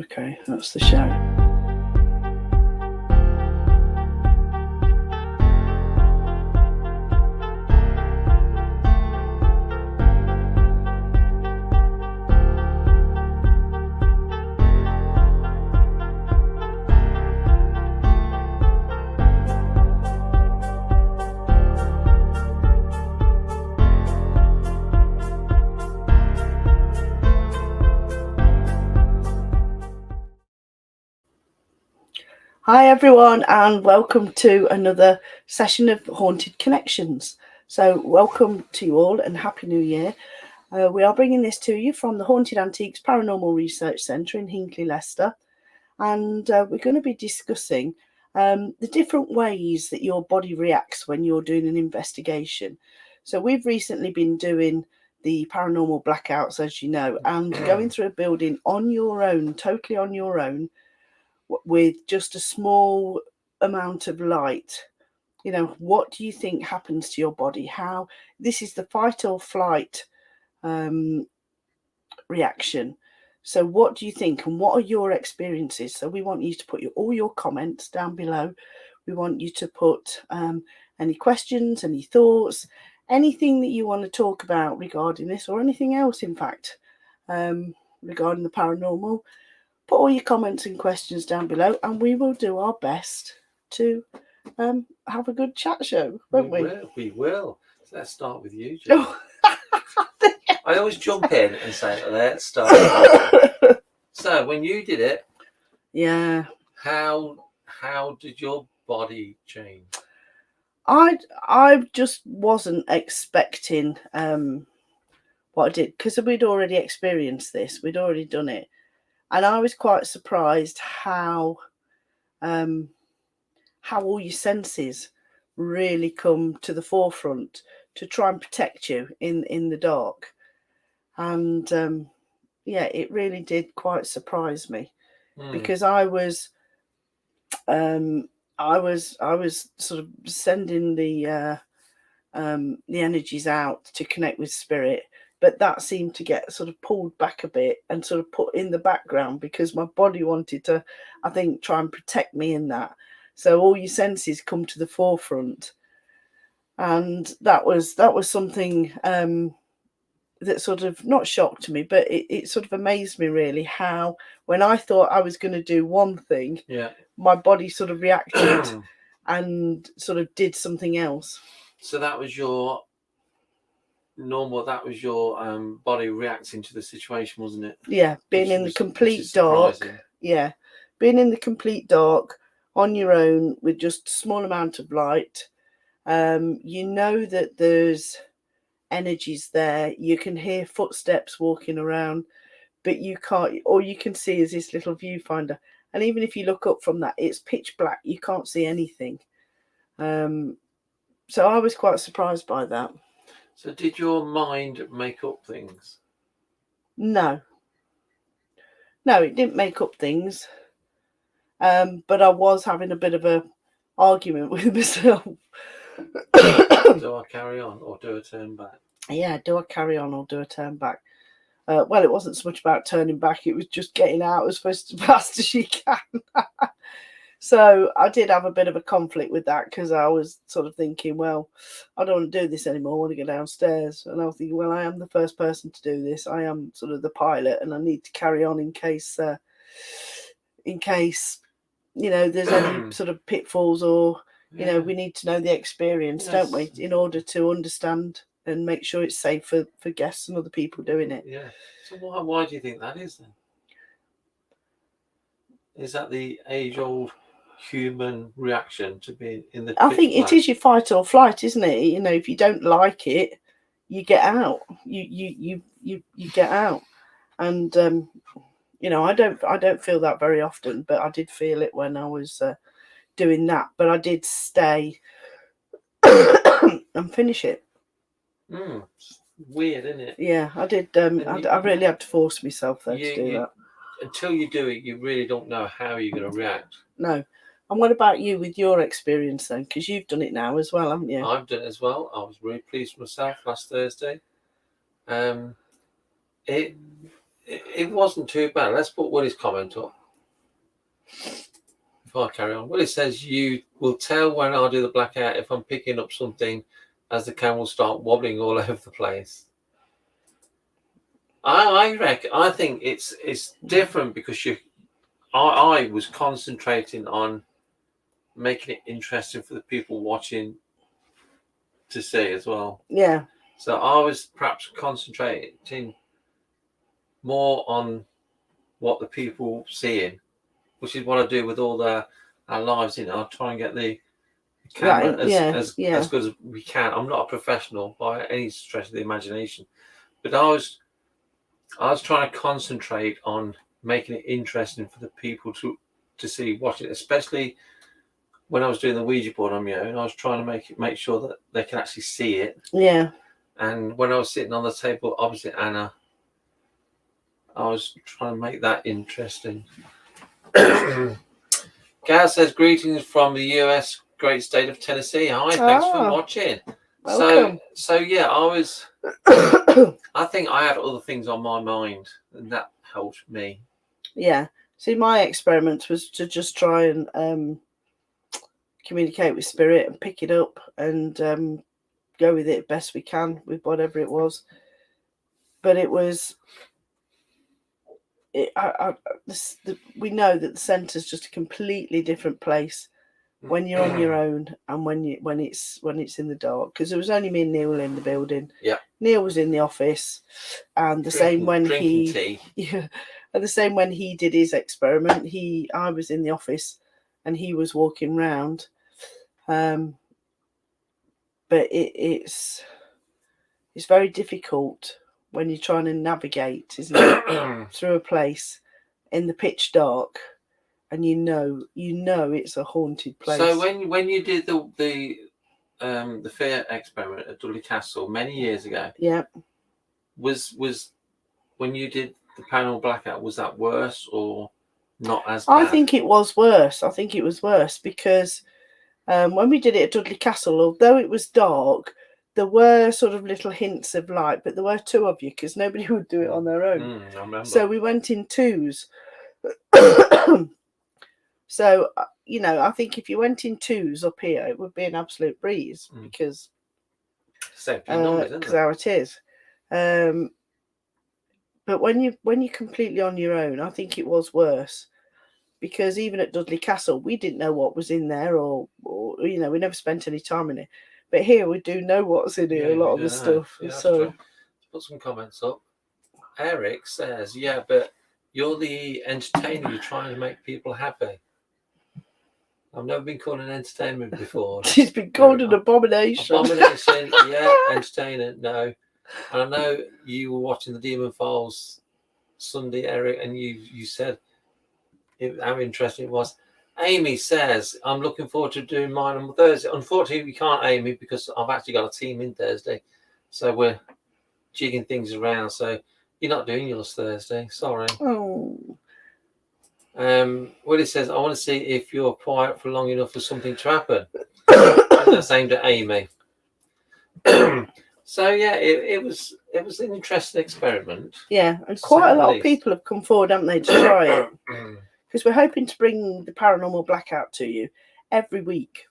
Okay, that's the show. Hi everyone, and welcome to another session of Haunted Connections. So welcome to you all and Happy New Year. We are bringing this to you from the Haunted Antiques Paranormal Research Centre in Hinckley, Leicester. And we're going to be discussing the different ways that your body reacts when you're doing an investigation. So we've recently been doing the paranormal blackouts, as you know, and going through a building on your own, totally on your own, with just a small amount of light. You know, what do you think happens to your body? How this is the fight or flight reaction. So what do you think, and what are your experiences? So we want you to put all your comments down below. We want you to put any questions, any thoughts, anything that you want to talk about regarding this, or anything else, in fact, regarding the paranormal. Put all your comments and questions down below, and we will do our best to have a good chat show, won't we? We will. So let's start with you, Jim. I always jump in and say, let's start with you. So, when you did it, yeah, how did your body change? I just wasn't expecting what I did, because we'd already experienced this. We'd already done it. And I was quite surprised how all your senses really come to the forefront to try and protect you in the dark. And yeah, it really did quite surprise me, because I was sort of sending the energies out to connect with spirit. But that seemed to get sort of pulled back a bit and sort of put in the background, because my body wanted to, I think, try and protect me in that. So all your senses come to the forefront. And that was something that sort of not shocked me, but it sort of amazed me, really, how when I thought I was going to do one thing, my body sort of reacted and sort of did something else. So that was your normal, that was your body reacting to the situation, wasn't it? Yeah, being in the complete dark. Yeah, being in the complete dark on your own with just a small amount of light. You know that there's energies there. You can hear footsteps walking around, but you can't. All you can see is this little viewfinder, and even if you look up from that, it's pitch black. You can't see anything. So I was quite surprised by that. So did your mind make up things? No, it didn't make up things. But I was having a bit of a argument with myself. Do I carry on or do a turn back? Yeah, do I carry on or do a turn back? Well, it wasn't so much about turning back. It was just getting out as fast as you can. So I did have a bit of a conflict with that, because I was sort of thinking, well, I don't want to do this anymore. I want to go downstairs. And I was thinking, well, I am the first person to do this. I am sort of the pilot, and I need to carry on in case, you know, there's any sort of pitfalls, or, you know, we need to know the experience, don't we, in order to understand and make sure it's safe for guests and other people doing it. Yeah. So why do you think that is then? Is that the age-old human reaction to being in the I think it is your fight or flight, isn't it? You know, if you don't like it, you get out. You get out. And you know, I don't feel that very often, but I did feel it when I was doing that. But I did stay and finish it. Weird, isn't it? Yeah, I did. I really had to force myself though to do that. Until you do it, you really don't know how you're going to react. No. And what about you with your experience then? Because you've done it now as well, haven't you? I've done it as well. I was really pleased with myself last Thursday. It it wasn't too bad. Let's put Willie's comment up. Before I carry on, Willie says you will tell when I do the blackout if I'm picking up something, as the camera will start wobbling all over the place. I reckon. I think it's different because I was concentrating on making it interesting for the people watching to see as well. Yeah. So I was perhaps concentrating more on what the people seeing, which is what I do with all our lives. I try and get the camera as good as we can. I'm not a professional by any stretch of the imagination, but I was trying to concentrate on making it interesting for the people to see watching, especially when I was doing the Ouija board on my own. I was trying to make sure that they can actually see it. Yeah. And when I was sitting on the table opposite Anna, I was trying to make that interesting. Gaz says, greetings from the US, great state of Tennessee. Hi, thanks for watching. Welcome. So yeah, I think I had other things on my mind, and that helped me. Yeah. See, my experiment was to just try and communicate with spirit and pick it up and go with it best we can with whatever it was. But it was... we know that the centre is just a completely different place when you're on your own and when it's in the dark, because there was only me and Neil in the building. Yeah, Neil was in the office, and drinking when he did his experiment, I was in the office and he was walking round. But it's very difficult when you're trying to navigate, isn't it, through a place in the pitch dark, and you know it's a haunted place. So when you did the fear experiment at Dudley Castle many years ago, yeah, was when you did the paranormal blackout, was that worse or not as bad? I think it was worse. Because when we did it at Dudley Castle, although it was dark, there were sort of little hints of light, but there were two of you because nobody would do it on their own. I remember. So we went in twos. So, I think if you went in twos up here, it would be an absolute breeze because how it is. But when you're completely on your own, I think it was worse, because even at Dudley Castle, we didn't know what was in there, or we never spent any time in it. But here we do know what's in here, a lot of the stuff. Yeah, so put some comments up. Eric says, yeah, but you're the entertainer. You're trying to make people happy. I've never been called an entertainer before. She's been called an abomination. Abomination, yeah. Entertainer, no. And I know you were watching the Demon Files Sunday, Eric, and you said how interesting it was. Amy says, I'm looking forward to doing mine on Thursday. Unfortunately, we can't, Amy, because I've actually got a team in Thursday. So we're jigging things around. So you're not doing yours Thursday. Sorry. Oh. Willie says, I want to see if you're quiet for long enough for something to happen. That's aimed at Amy. So yeah, it was an interesting experiment. Yeah, and quite a lot of people have come forward, haven't they, to try it? Because we're hoping to bring the paranormal blackout to you every week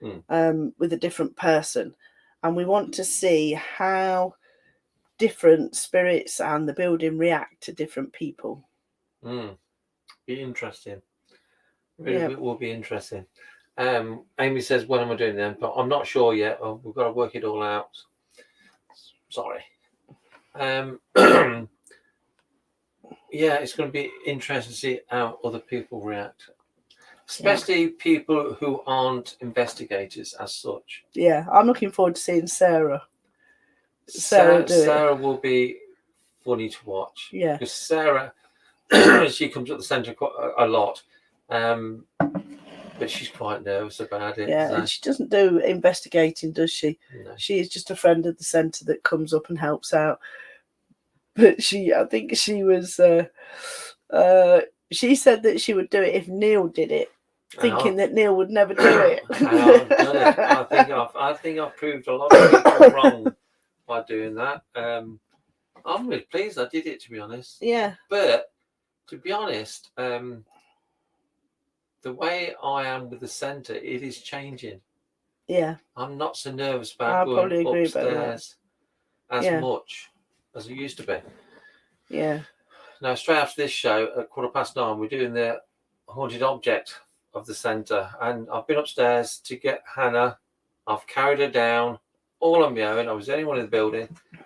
with a different person, and we want to see how different spirits and the building react to different people. Be interesting. It will be interesting. Amy says, when am I doing them? But I'm not sure yet. We've got to work it all out. Sorry. Yeah, it's going to be interesting to see how other people react, especially people who aren't investigators as such. Yeah, I'm looking forward to seeing Sarah. Sarah will be funny to watch. Yeah, because Sarah, she comes at the centre a lot, but she's quite nervous about it. Yeah, and she doesn't do investigating, does she? No. She is just a friend of the centre that comes up and helps out. But I think she was. She said that she would do it if Neil did it, thinking that Neil would never do it. I've done it. I think I've proved a lot of people wrong by doing that. I'm really pleased I did it, to be honest. Yeah. But to be honest, the way I am with the centre, it is changing. Yeah. I'm not so nervous about I going probably agree about that. upstairs as Yeah. much as I used to be. Yeah. Now, straight after this show, at 9:15, we're doing the haunted object of the centre, and I've been upstairs to get Hannah. I've carried her down all on my own. I was the only one in the building. A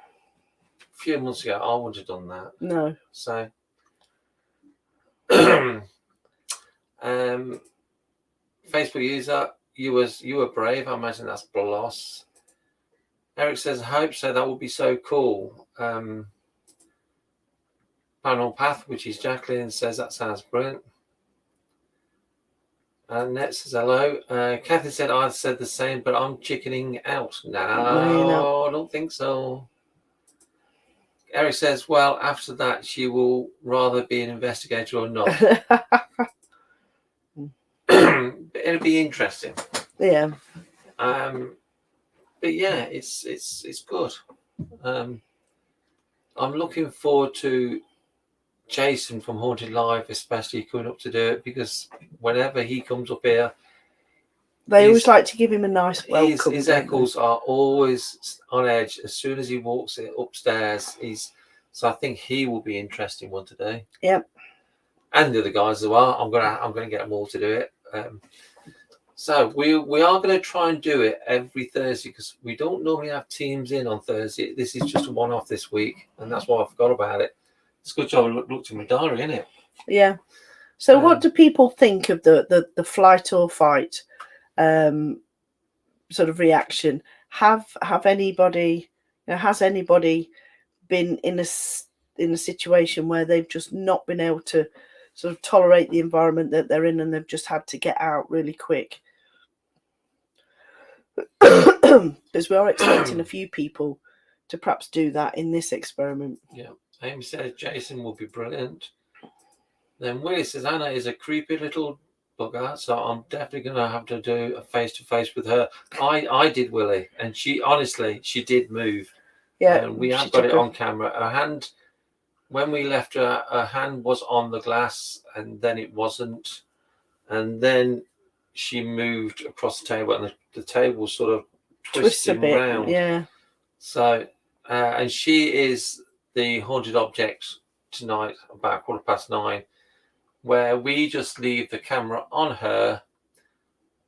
few months ago, I wouldn't have done that. No. So, Facebook user, you were brave. I imagine that's Bloss. Eric says, I hope so. That would be so cool. Paranormal Path, which is Jacqueline, says that sounds brilliant. And Net says hello. Kathy said I said the same, but I'm chickening out. No, I don't think so. Eric says, well, after that, she will rather be an investigator or not. It'll be interesting. Yeah. But yeah, it's good. I'm looking forward to Jason from Haunted Live, especially coming up to do it, because whenever he comes up here, they always like to give him a nice welcome. His echoes are always on edge as soon as he walks upstairs. So I think he will be an interesting one today. Yep. And the other guys as well. I'm gonna get them all to do it. So we are going to try and do it every Thursday, because we don't normally have teams in on Thursday. This is just a one-off this week, and that's why I forgot about it. It's a good job I looked in my diary, isn't it? Yeah. So what do people think of the flight or fight sort of reaction? Have anybody, has anybody been in a situation where they've just not been able to sort of tolerate the environment that they're in, and they've just had to get out really quick? Because we are expecting a few people to perhaps do that in this experiment. Yeah. Amy says Jason will be brilliant. Then Willie says Anna is a creepy little bugger, so I'm definitely going to have to do a face-to-face with her. I did Willie, and she did move. Yeah. And we have got it on camera. Her hand, when we left her hand was on the glass, and then it wasn't. And then she moved across the table, and the table was sort of twisting round. Yeah. So, and she is the haunted object tonight about 9:15, where we just leave the camera on her,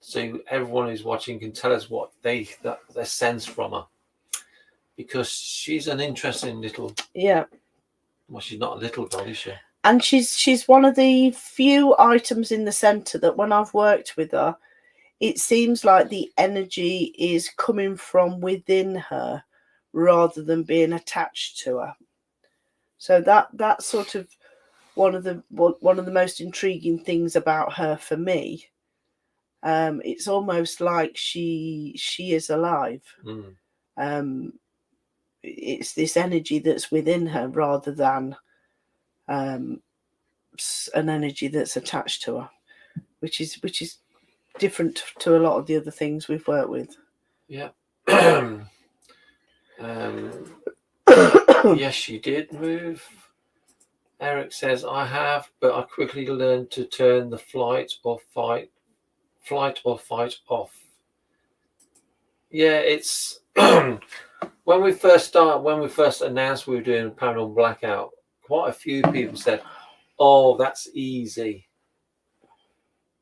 so everyone who's watching can tell us what they sense from her, because she's an interesting little. Yeah. Well, she's not a little doll, is she? And she's one of the few items in the centre that when I've worked with her, it seems like the energy is coming from within her rather than being attached to her. So that's sort of one of the most intriguing things about her for me. It's almost like she is alive. It's this energy that's within her rather than an energy that's attached to her, which is different to a lot of the other things we've worked with. Yeah. Yes, she did move. Eric says, I have, but I quickly learned to turn the flight or fight off. Yeah, it's when we first announced we were doing Paranormal Blackout, quite a few people said, oh, that's easy.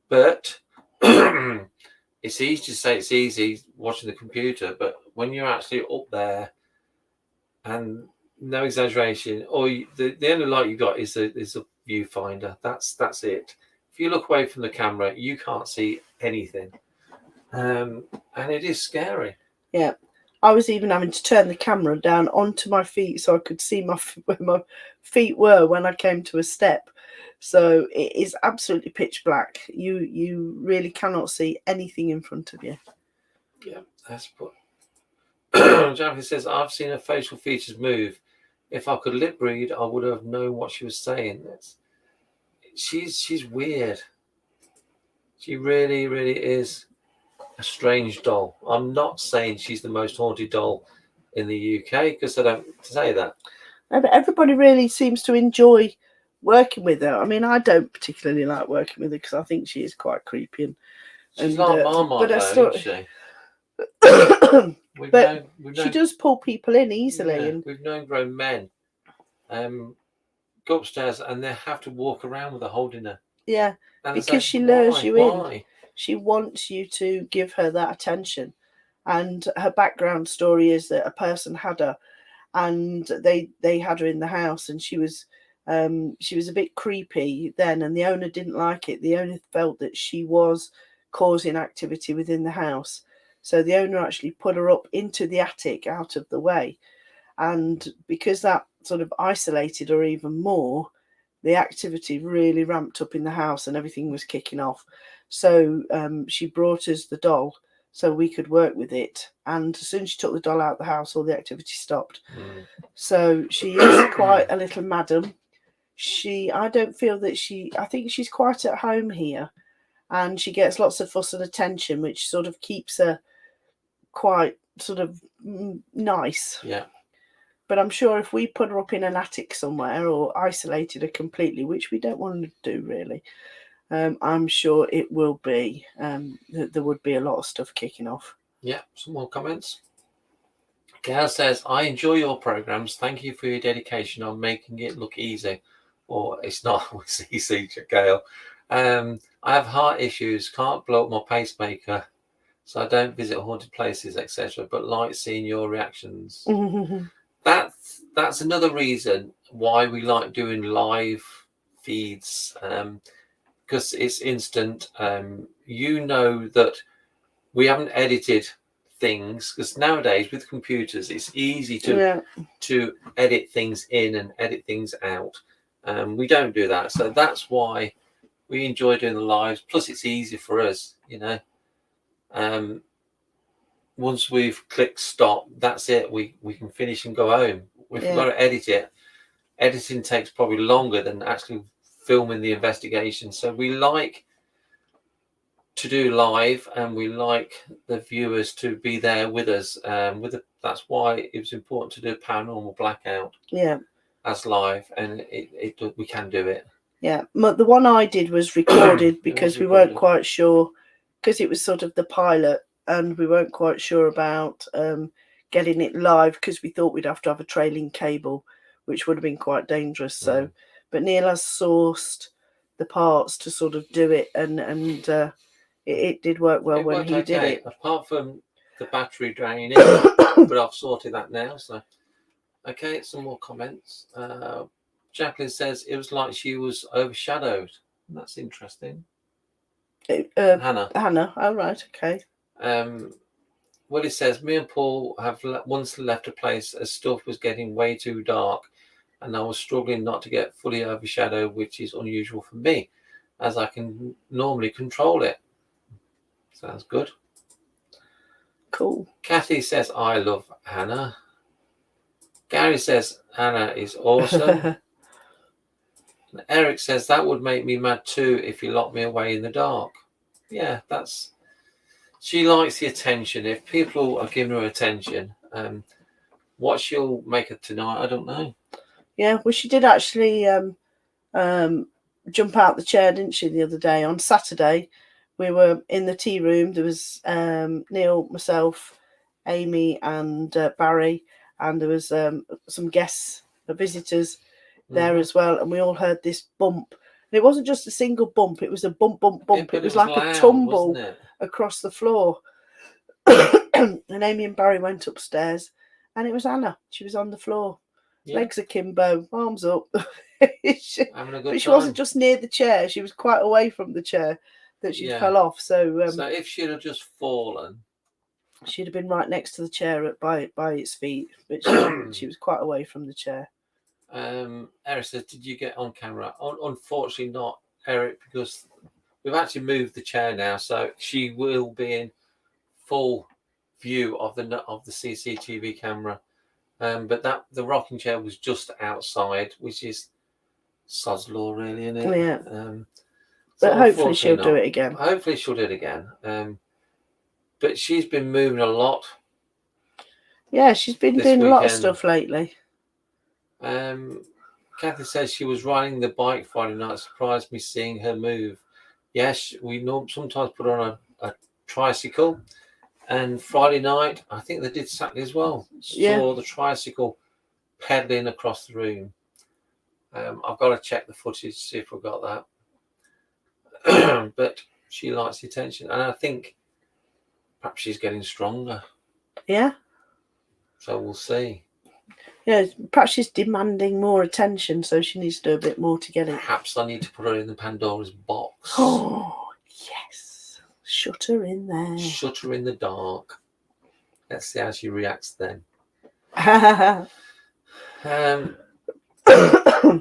But it's easy to say it's easy watching the computer, but when you're actually up there, and no exaggeration, or the only light you got is a viewfinder. That's it. If you look away from the camera, you can't see anything, and it is scary. Yeah, I was even having to turn the camera down onto my feet so I could see where my feet were when I came to a step. So it is absolutely pitch black. You really cannot see anything in front of you. Yeah, that's what. Jackie says, I've seen her facial features move. If I could lip read, I would have known what she was saying. She's weird. She really, really is a strange doll. I'm not saying she's the most haunted doll in the UK, because I don't say that. Everybody really seems to enjoy working with her. I mean, I don't particularly like working with her because I think she is quite creepy. She's like Marmite, but I though, still, isn't she? but she does pull people in easily. Yeah, And we've known grown men go upstairs and they have to walk around with her holding her. yeah, And because say, she lures you in. Why? She wants you to give her that attention. And her background story is that a person had her, and they had her in the house, and she was a bit creepy then, and the owner didn't like it. The owner felt that she was causing activity within the house, so the owner actually put her up into the attic out of the way. And because that sort of isolated her even more, the activity really ramped up in the house and everything was kicking off. So she brought us the doll so we could work with it. And as soon as she took the doll out of the house, all the activity stopped. So she is quite a little madam. I don't feel that I think she's quite at home here, and she gets lots of fuss and attention, which sort of keeps her quite sort of nice. Yeah. But I'm sure if we put her up in an attic somewhere or isolated her completely, which we don't want to do really, I'm sure it will be, there would be a lot of stuff kicking off. Yeah, some more comments. Gail says, I enjoy your programs. Thank you for your dedication on making it look easy. Or it's not always easy, Gail. I have heart issues, can't blow up my pacemaker, so I don't visit haunted places, etc. But like seeing your reactions. That's another reason why we like doing live feeds, because it's instant. You know that we haven't edited things, because nowadays with computers it's easy to edit things in and edit things out. We don't do that, so that's why we enjoy doing the lives. Plus it's easy for us, once we've clicked stop, that's it. We can finish and go home. If we've got to edit it, editing takes probably longer than actually filming the investigation. So we like to do live, and we like the viewers to be there with us. That's why it was important to do paranormal blackout. As live, and we can do it. Yeah, the one I did was recorded because we weren't quite sure, because it was sort of the pilot, and we weren't quite sure about getting it live because we thought we'd have to have a trailing cable, which would have been quite dangerous. So, but Neil has sourced the parts to sort of do it, and it did work well when he did it. Apart from the battery draining, but I've sorted that now. So, okay, some more comments. Jacqueline says it was like she was overshadowed. That's interesting. Hannah. Oh, right, okay. Willie says, me and Paul have once left a place as stuff was getting way too dark, and I was struggling not to get fully overshadowed, which is unusual for me, as I can normally control it. Sounds good. Cool. Kathy says, I love Hannah. Gary says, Hannah is awesome. Eric says, that would make me mad too if you locked me away in the dark. Yeah, she likes the attention. If people are giving her attention, what she'll make it tonight, I don't know. Yeah, well, she did actually jump out the chair, didn't she, the other day? On Saturday, we were in the tea room. There was Neil, myself, Amy, and Barry, and there was some guests, visitors there as well, and we all heard this bump. And it wasn't just a single bump, it was a bump, bump, bump. It was like loud, a tumble across the floor. And Amy and Barry went upstairs, and it was Anna. She was on the floor. Legs akimbo, arms up. But she wasn't just near the chair, she was quite away from the chair that she fell off. So if she'd have just fallen, she'd have been right next to the chair by its feet, but she was quite away from the chair. Eric says, did you get on camera? Unfortunately not, Eric, because we've actually moved the chair now, so she will be in full view of the CCTV camera. But the rocking chair was just outside, which is sod's law, really, isn't it? Yeah. But hopefully she'll do it again. Hopefully she'll do it again. But she's been moving a lot. Yeah, she's been doing a lot of stuff lately. Kathy says she was riding the bike Friday night. Surprised me seeing her move. Yes, we sometimes put her on a tricycle. And Friday night, I think they did Saturday as well. Yeah. Saw the tricycle pedaling across the room. I've got to check the footage to see if we've got that. But she likes the attention, and I think perhaps she's getting stronger. Yeah. So we'll see. Yeah, perhaps she's demanding more attention, so she needs to do a bit more to get it. Perhaps I need to put her in the Pandora's box. Oh, yes. Shut her in there. Shut her in the dark. Let's see how she reacts then.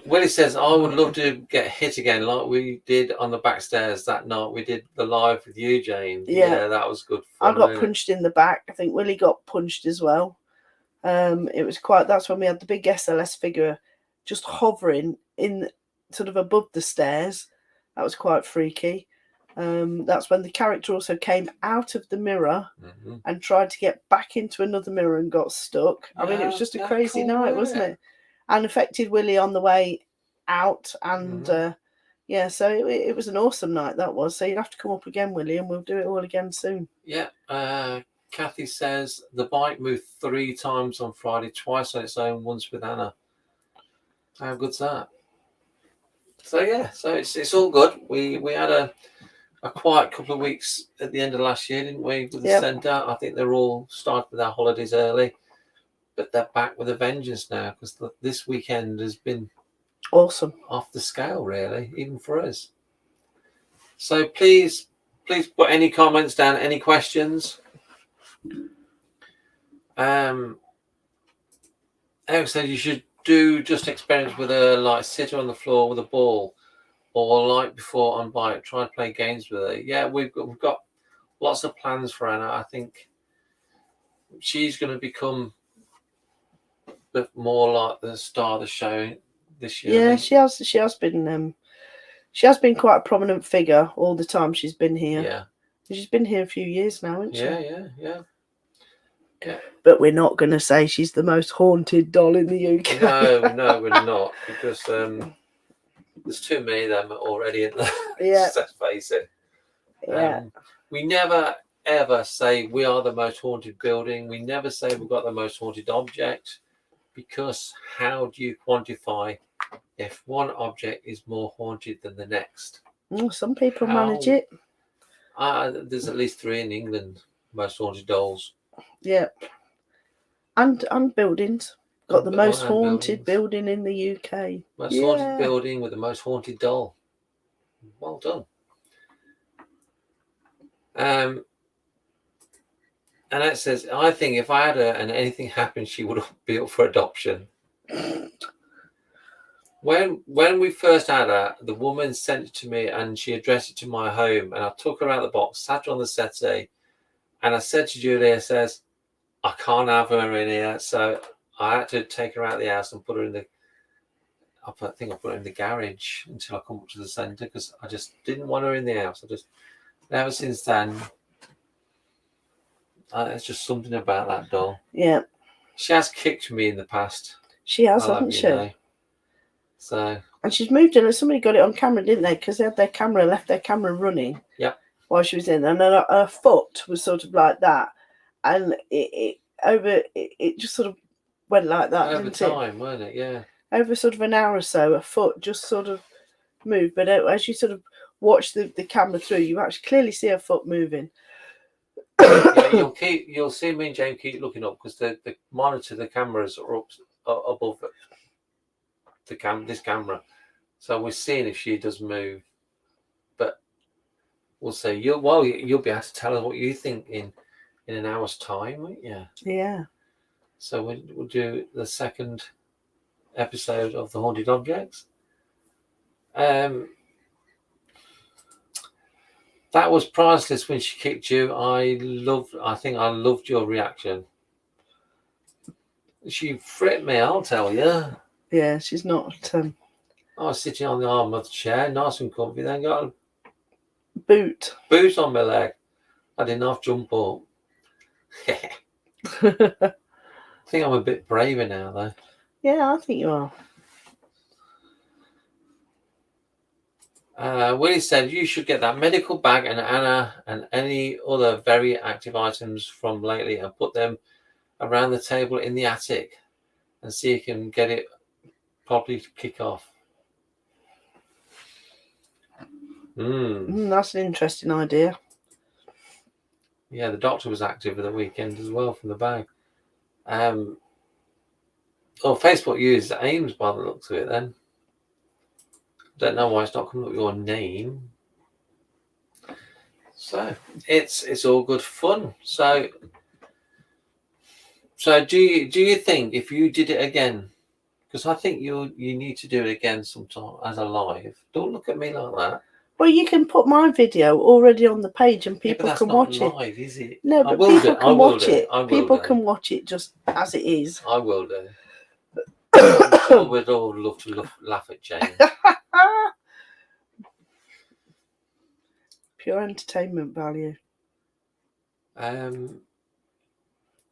Willie says, I would love to get hit again like we did on the back stairs that night. We did the live with you, Jane. Yeah, that was good I fun. got punched in the back. I think Willie got punched as well. It was that's when we had the big SLS figure just hovering in sort of above the stairs. That was quite freaky. That's when the character also came out of the mirror and tried to get back into another mirror and got stuck. I mean, it was just a crazy night, wasn't it? And affected Willie on the way out. And so it was an awesome night, that was. So you'd have to come up again, Willie, and we'll do it all again soon. Yeah. Kathy says the bike moved 3 times on Friday, twice on its own, once with Anna. How good's that? So yeah, so it's all good. We had a quiet couple of weeks at the end of last year, didn't we, with the centre? I think they're all started with their holidays early, but they're back with a vengeance now, because this weekend has been awesome, off the scale, really, even for us. So please put any comments down, any questions. Eric said you should do just experience with a like sitter on the floor with a ball, or like before on bike. Try to play games with her. Yeah, we've got lots of plans for Anna. I think she's going to become a bit more like the star of the show this year. Yeah, she has been quite a prominent figure all the time she's been here. Yeah, she's been here a few years now, hasn't she? Yeah. But we're not going to say she's the most haunted doll in the UK. No, we're not, because there's too many of them already in there. Yeah. Let's face it. Yeah. We never ever say we are the most haunted building. We never say we've got the most haunted object, because how do you quantify if one object is more haunted than the next? Some people manage it. There's at least 3 in England, most haunted dolls. Yeah. And buildings. Got the most haunted building in the UK. Most haunted building with the most haunted doll. Well done. And it says, I think if I had her and anything happened, she would be up for adoption. When we first had her, the woman sent it to me and she addressed it to my home, and I took her out of the box, sat her on the settee, and I said to Julia, says, I can't have her in here, so I had to take her out of the house and put her in the, I think I put her in the garage until I come up to the centre, because I just didn't want her in the house. Ever since then, it's just something about that doll. Yeah. She has kicked me in the past. She has, hasn't she? Know. So. And she's moved in. Somebody got it on camera, didn't they? Because they had left their camera running. Yep. While she was in, and her foot was sort of like that, and it just sort of went like that. Over time, wasn't it? Yeah. Over sort of an hour or so, her foot just sort of moved. But as you sort of watch the camera through, you actually clearly see her foot moving. Yeah, you'll see me and Jane keep looking up, because the monitor, the cameras are up above this camera, so we're seeing if she does move. But we'll see. You'll be able to tell us what you think in an hour's time, won't you? Yeah. So we'll do the second episode of the Haunted Objects. That was priceless when she kicked you. I think I loved your reaction. She fripped me, I'll tell you. Yeah, she's not. I was sitting on the arm of the chair, nice and comfy, then got a boot on my leg. I didn't have to jump up. I think I'm a bit braver now, though. Yeah, I think you are. Willie said you should get that medical bag and Anna and any other very active items from lately and put them around the table in the attic and see if you can get it properly to kick off. That's an interesting idea. Yeah, the doctor was active for the weekend as well from the bag. Facebook uses Ames by the looks of it then. Don't know why it's not coming up with your name. So it's all good fun. So do you think if you did it again, because I think you need to do it again sometime as a live. Don't look at me like that. Well, you can put my video already on the page and Yeah, but people that's can not watch live, it. is it? No, I but will people do. I can will watch do. it. I will People do. can watch it just as it is. I will do. I'm sure we'd all love to laugh at Jane. Pure entertainment value.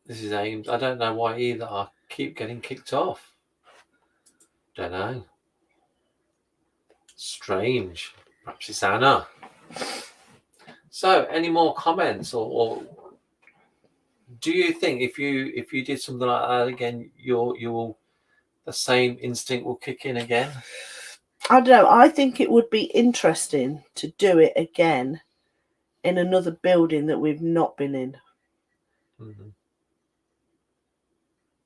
This is Ames. I don't know why either. I keep getting kicked off. Don't know. Strange. Perhaps it's Anna. So, any more comments, or do you think if you did something like that again, the same instinct will kick in again? I don't know. I think it would be interesting to do it again in another building that we've not been in. Mm-hmm.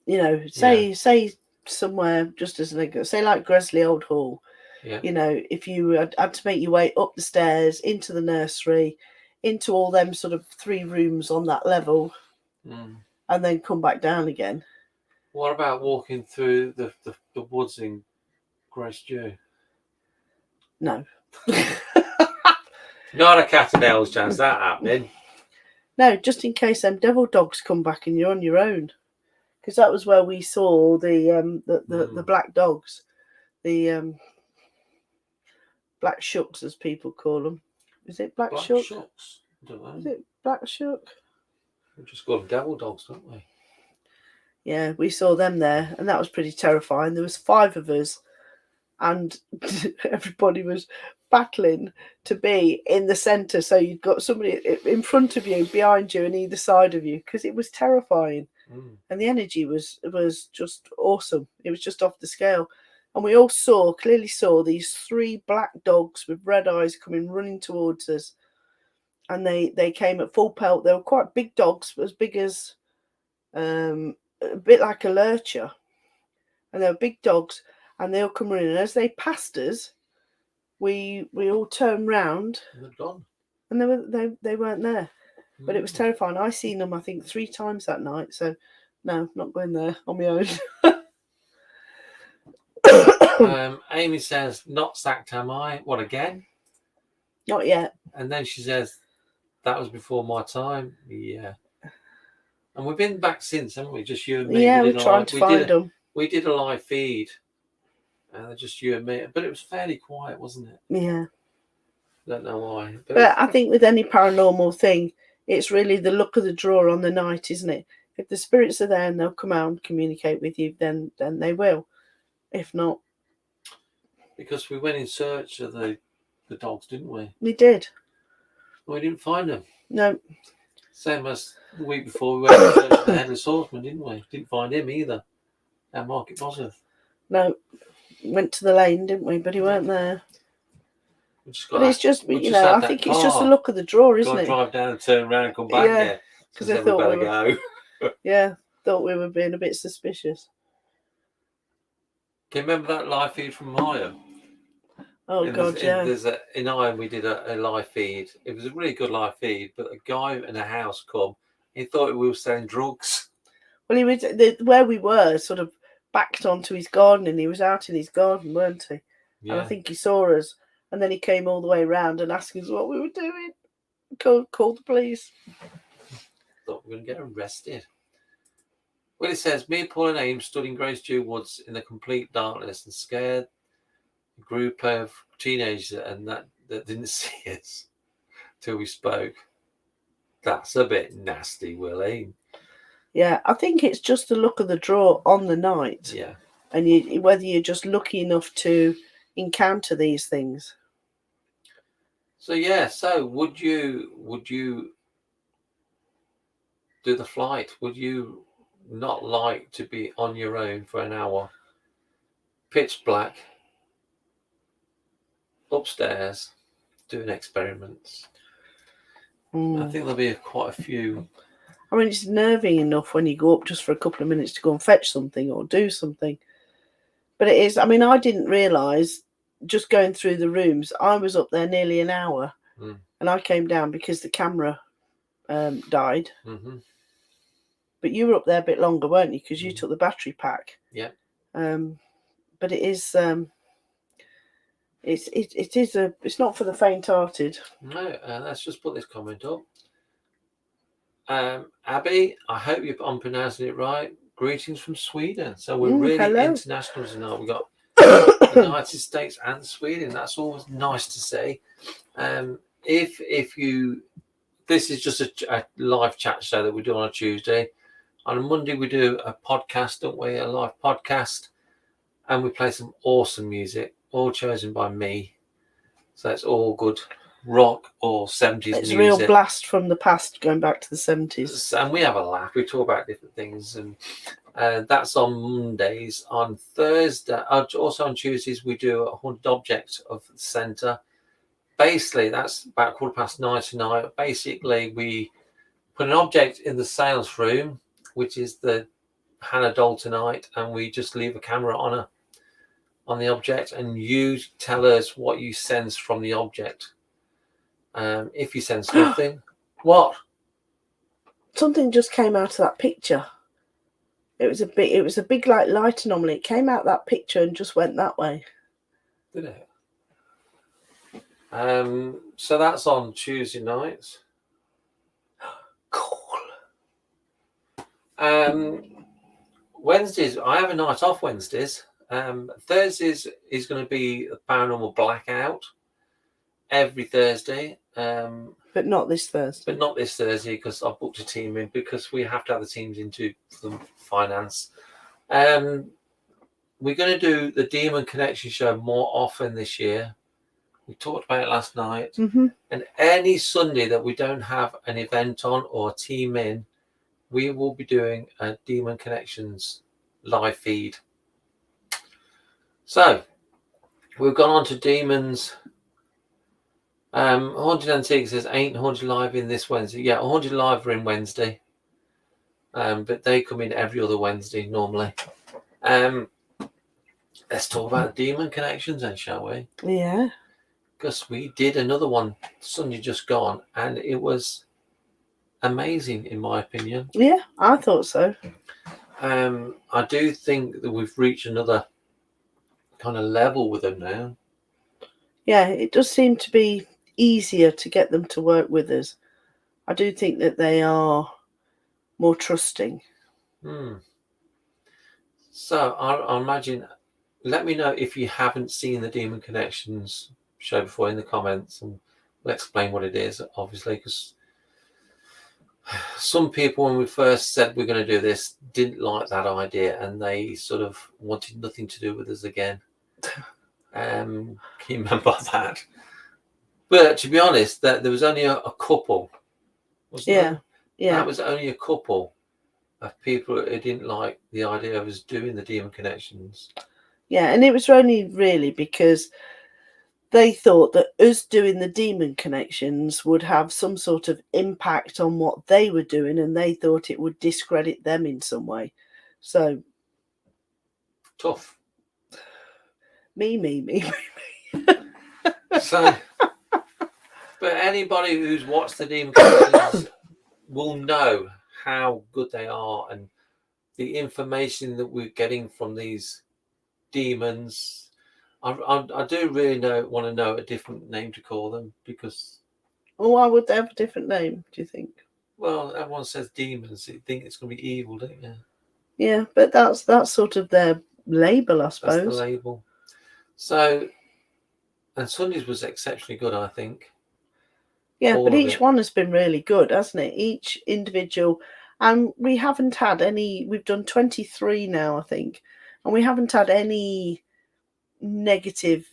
You know, say somewhere, just as an example, say like Gresley Old Hall. Yeah. You know, if you had to make your way up the stairs into the nursery, into all them sort of 3 rooms on that level, and then come back down again. What about walking through the woods in Grace Dew? No. Not a cat and owl's chance that happening. No, just in case them devil dogs come back and you're on your own. Because that was where we saw the black dogs, the black shucks, as people call them. Is it black shuck? Shucks? I don't know. Is it black shuck? We just call them devil dogs, don't we? Yeah, we saw them there, and that was pretty terrifying. There was 5 of us, and everybody was battling to be in the centre, so you'd got somebody in front of you, behind you, and either side of you, because it was terrifying. And the energy was just awesome. It was just off the scale. And we all clearly saw these 3 black dogs with red eyes coming running towards us. And they came at full pelt. They were quite big dogs, as big as a bit like a lurcher. And they were big dogs, and they all come running. And as they passed us, we all turned round. And they're gone. And they weren't there. But it was terrifying. I seen them, I think, 3 times that night. So, no, not going there on my own. Amy says, not sacked am I? What, again? Not yet. And then she says, that was before my time. Yeah. And we've been back since, haven't we? Just you and me. Yeah, we're trying to find them. We did a live feed. Just you and me. But it was fairly quiet, wasn't it? Yeah. Don't know why. But I think with any paranormal thing, it's really the luck of the draw on the night, isn't it? If the spirits are there and they'll come out and communicate with you, then they will. If not, because we went in search of the dogs, didn't we? We did. We didn't find them. No. Same as the week before, we went in search of the headless horseman, didn't we? Didn't find him either. At Market Bosworth. No. Went to the lane, didn't we? But he weren't there. But it's just, I think it's just the luck of the draw, isn't it? Drive down and turn around and come back there. Because they thought we were, go. Thought we were being a bit suspicious. Can you remember that live feed from Ohio? Oh, God, yeah. In Iron, we did a live feed. It was a really good live feed, but a guy in a house come. He thought we were selling drugs. Well, he was where we were, sort of backed onto his garden, and he was out in his garden, weren't he? Yeah. And I think he saw us, and then he came all the way around and asked us what we were doing. Called the police. Thought we were going to get arrested. Well, it says, me, Paul and Ames stood in Grace Dew Woods in the complete darkness and scared a group of teenagers and that didn't see us till we spoke. That's a bit nasty, Willie. Yeah, I think it's just the luck of the draw on the night. Yeah. and whether you're just lucky enough to encounter these things. So yeah, so would you do the flight? Would you not like to be on your own for an hour, pitch black, upstairs, doing experiments? I think there'll be quite a few. I mean, it's nerving enough when you go up just for a couple of minutes to go and fetch something or do something. But it is, I mean, I didn't realise, just going through the rooms, I was up there nearly an hour. And I came down because the camera died. Mm-hmm. But you were up there a bit longer, weren't you? Because you took the battery pack. Yeah. But it is, it's not for the faint-hearted. No, let's just put this comment up. Abby, I hope I'm pronouncing it right. Greetings from Sweden. So we're really hello. international tonight. We've got the United States and Sweden. That's always nice to see. If you, this is just a live chat show that we do on a Tuesday. On a Monday we do a podcast, don't we? A live podcast, and we play some awesome music, all chosen by me. So it's all good rock or 70s music. It's a real blast from the past, going back to the 70s. And we have a laugh. We talk about different things, and that's on Mondays. On Thursday, also on Tuesdays, we do a haunted object of the centre. Basically, that's about 9:15 tonight. Basically, we put an object in the sales room, which is the Hannah doll tonight, and we just leave a camera on the object, and you tell us what you sense from the object. If you sense nothing, what? Something just came out of that picture. It was a big like light anomaly. It came out that picture and just went that way. Did it? So that's on Tuesday nights. Cool. Wednesdays, I have a night off Wednesdays. Thursdays is going to be a paranormal blackout every Thursday. But not this Thursday. But not this Thursday, because I've booked a team in, because we have to have the teams into for the finance. We're going to do the Demon Connection show more often this year. We talked about it last night. Mm-hmm. And any Sunday that we don't have an event on or a team in, we will be doing a Demon Connections live feed. So we've gone on to Demons. Haunted Antique says, ain't Haunted Live in this Wednesday? Yeah, Haunted Live are in Wednesday. But they come in every other Wednesday normally. Let's talk about Demon Connections then, shall we? Yeah. Because we did another one Sunday just gone, and it was amazing in my opinion. Yeah, I thought so. I do think that we've reached another kind of level with them now. Yeah, it does seem to be easier to get them to work with us. I do think that they are more trusting. So I'll imagine, let me know if you haven't seen the Demon Connections show before in the comments, and we'll explain what it is, obviously, because some people, when we first said we're going to do this, didn't like that idea, and they sort of wanted nothing to do with us again. Can you remember that? But to be honest, that there was only a couple, wasn't there? Yeah. That was only a couple of people who didn't like the idea of us doing the Demon Connections. Yeah, and it was only really because they thought that us doing the Demon Connections would have some sort of impact on what they were doing, and they thought it would discredit them in some way. So tough. Me. So, but anybody who's watched the Demon Connections will know how good they are, and the information that we're getting from these demons. I do really want to know a different name to call them, because. Oh, why would they have a different name, do you think? Well, everyone says demons. You think it's going to be evil, don't you? Yeah, but that's sort of their label, I suppose. That's the label. So, and Sunday's was exceptionally good, I think. Yeah, but each one has been really good, hasn't it? Each individual, and we haven't had any. We've done 23 now, I think, and we haven't had any negative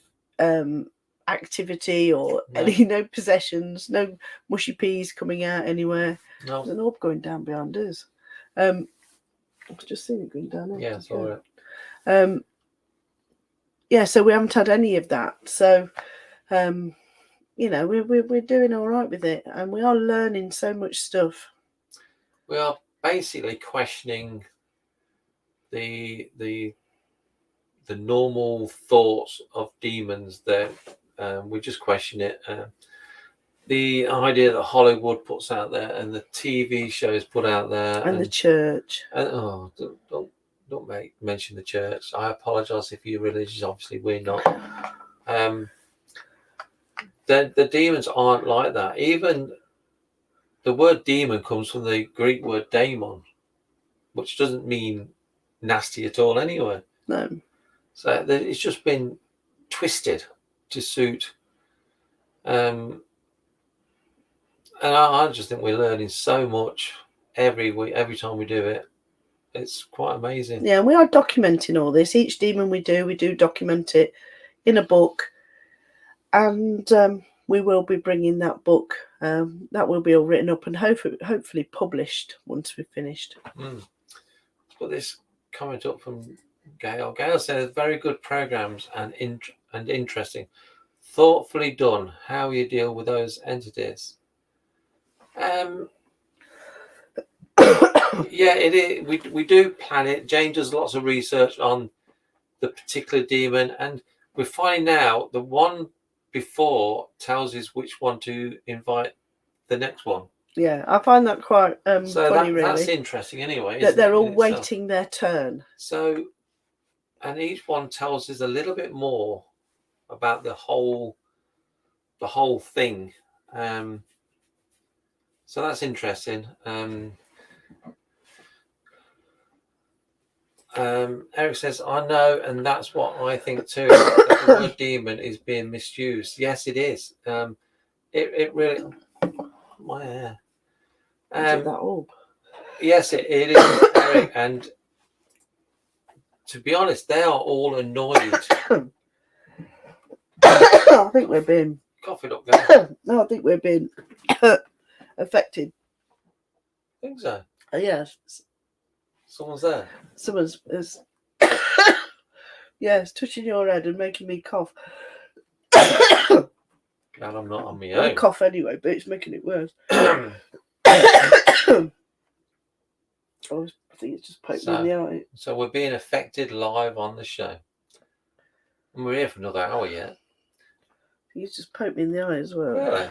activity or no possessions, no mushy peas coming out anywhere. No. There's an orb going down behind us. I've just seen it going down there. Yeah, saw it. Yeah, so we haven't had any of that. So, we're doing all right with it, and we are learning so much stuff. We are basically questioning the normal thoughts of demons. That we just question it. The idea that Hollywood puts out there and the TV shows put out there, and the church. And, don't mention the church. I apologise if you're religious. Obviously, we're not. The demons aren't like that. Even the word demon comes from the Greek word daemon, which doesn't mean nasty at all anyway. No. So it's just been twisted to suit. And I just think we're learning so much every week, every time we do it. It's quite amazing. Yeah, and we are documenting all this. Each demon we do document it in a book. And we will be bringing that book. That will be all written up and hopefully published once we've finished. Let's put this comment up from Gail. Gail says, very good programs and interesting. Thoughtfully done. How you deal with those entities. Yeah, it is. We do plan it. Jane does lots of research on the particular demon, and we're finding out the one before tells us which one to invite the next one. Yeah, I find that quite funny, really. That's interesting anyway. That they're all waiting their turn. So, and each one tells us a little bit more about the whole thing. So that's interesting. Eric says, I know, and that's what I think too. That the word demon is being misused. Yes, it is. It really. My hair. Is it that orb? Yes, it is, Eric. And to be honest, they are all annoyed. I think we're being. Cough it up, guys. No, I think we're being affected. I think so. Yes. Someone's there. Someone's it's touching your head and making me cough. Glad I'm not on my own. I cough anyway, but it's making it worse. I think it's just poked me in the eye. So we're being affected live on the show. And we're here for another hour yet. You just poked me in the eye as well. Really?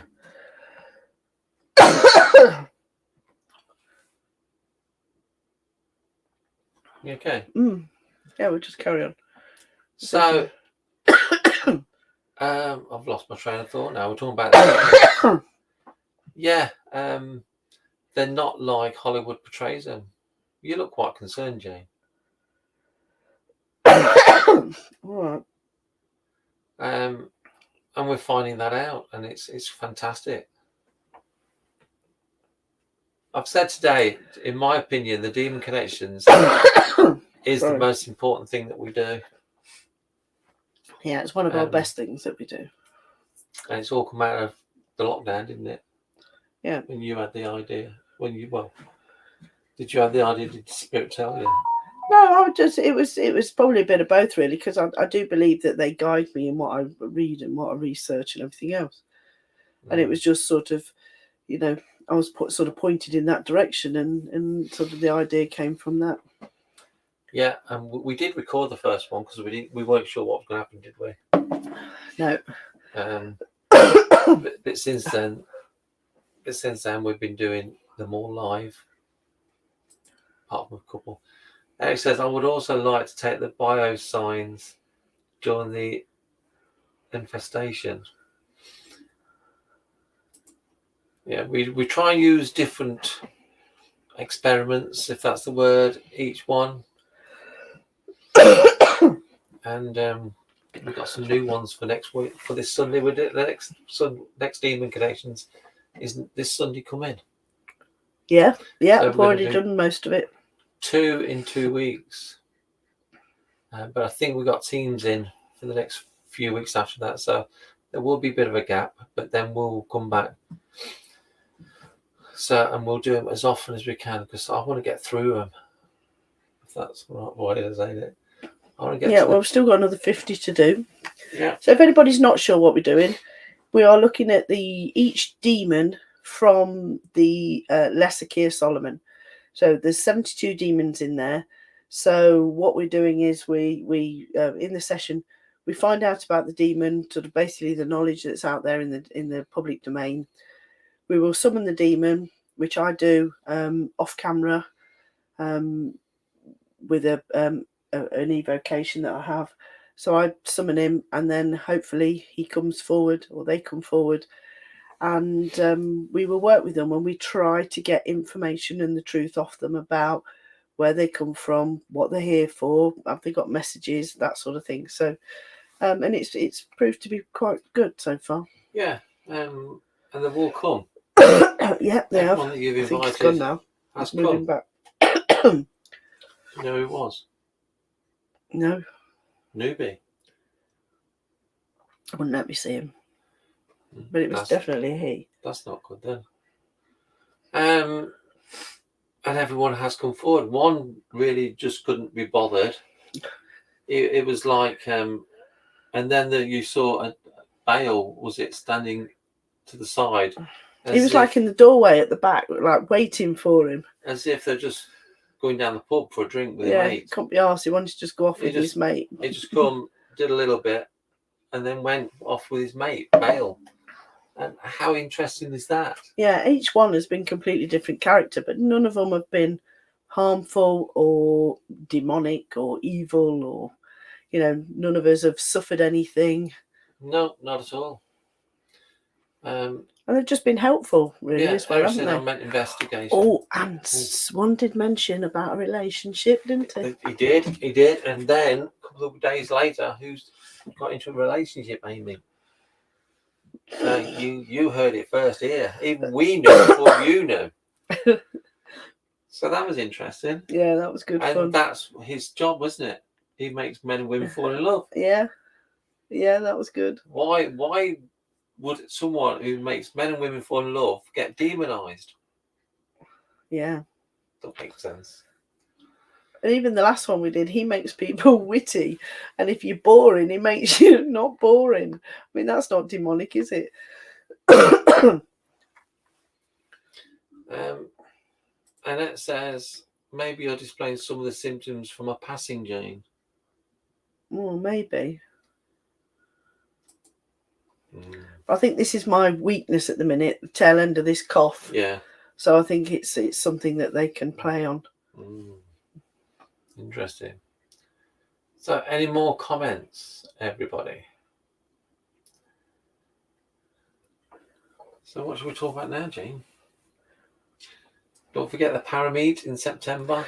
You okay? Yeah, we'll just carry on. So, I've lost my train of thought now. We're talking about that. Yeah, they're not like Hollywood portrays them. You look quite concerned, Jane. All right. And we're finding that out, and it's fantastic. I've said today, in my opinion, the Demon Connections is the most important thing that we do. Yeah, it's one of our best things that we do. And it's all come out of the lockdown, didn't it? Yeah. When you had the idea. Did you have the idea? Did the Spirit tell you? No, it was probably a bit of both, really, because I do believe that they guide me in what I read and what I research and everything else. And it was just sort of, I was sort of pointed in that direction, and sort of the idea came from that. Yeah, and we did record the first one because we weren't sure what was going to happen, did we? No. But since then, we've been doing them all live, apart from a couple. Eric says, I would also like to take the bio signs during the infestation. Yeah, we try and use different experiments, if that's the word, each one. And we've got some new ones for next week, for this Sunday. We did the next Demon Connections isn't this Sunday coming. Yeah, so I've already done most of it. 2 in 2 weeks. But I think we've got teams in for the next few weeks after that, so there will be a bit of a gap, but then we'll come back. So, and we'll do them as often as we can because I want to get through them. If that's the right way to say it. I want to get we've still got another 50 to do. Yeah. So if anybody's not sure what we're doing, we are looking at each demon from the Lesser Keir Solomon. So there's 72 demons in there. So what we're doing is we in the session we find out about the demon, sort of basically the knowledge that's out there in the public domain. We will summon the demon, which I do off camera with an evocation that I have. So I summon him, and then hopefully he comes forward, or they come forward, and we will work with them and we try to get information and the truth off them about where they come from, what they're here for, have they got messages, that sort of thing. So and it's proved to be quite good so far. Yeah, and they've all come. Yeah, they have. That you've invited, I think it's gone now. It's moving back. You know who it was? No. Newbie. I wouldn't let me see him. But it was definitely a he. That's not good then. And everyone has come forward. One really just couldn't be bothered. It was like, and then you saw a Bale, was it, standing to the side? He was like in the doorway at the back, like waiting for him. As if they're just going down the pub for a drink with his mate. Yeah, couldn't be arsed. He wanted to just go off with his mate. He just come, did a little bit, and then went off with his mate, Bale. And how interesting is that? Yeah, each one has been completely different character, but none of them have been harmful or demonic or evil, or, you know, none of us have suffered anything. No, not at all. And they've just been helpful, really, as well, haven't they? I meant investigation. Oh, and one did mention about a relationship, didn't he? He did. And then a couple of days later, who's got into a relationship, Amy? So you heard it first here. Even we knew before you knew. So that was interesting. Yeah, that was good fun. And that's his job, wasn't it? He makes men and women fall in love. Yeah, that was good. Why would someone who makes men and women fall in love get demonized? Yeah. Don't make sense. And even the last one we did, he makes people witty. And if you're boring, he makes you not boring. I mean, that's not demonic, is it? And it says, maybe you're displaying some of the symptoms from a passing gene. Well, maybe. I think this is my weakness at the minute, the tail end of this cough. Yeah. So I think it's something that they can play on. Interesting. So any more comments, everybody? So what should we talk about now, Jean? Don't forget the Parameet in September.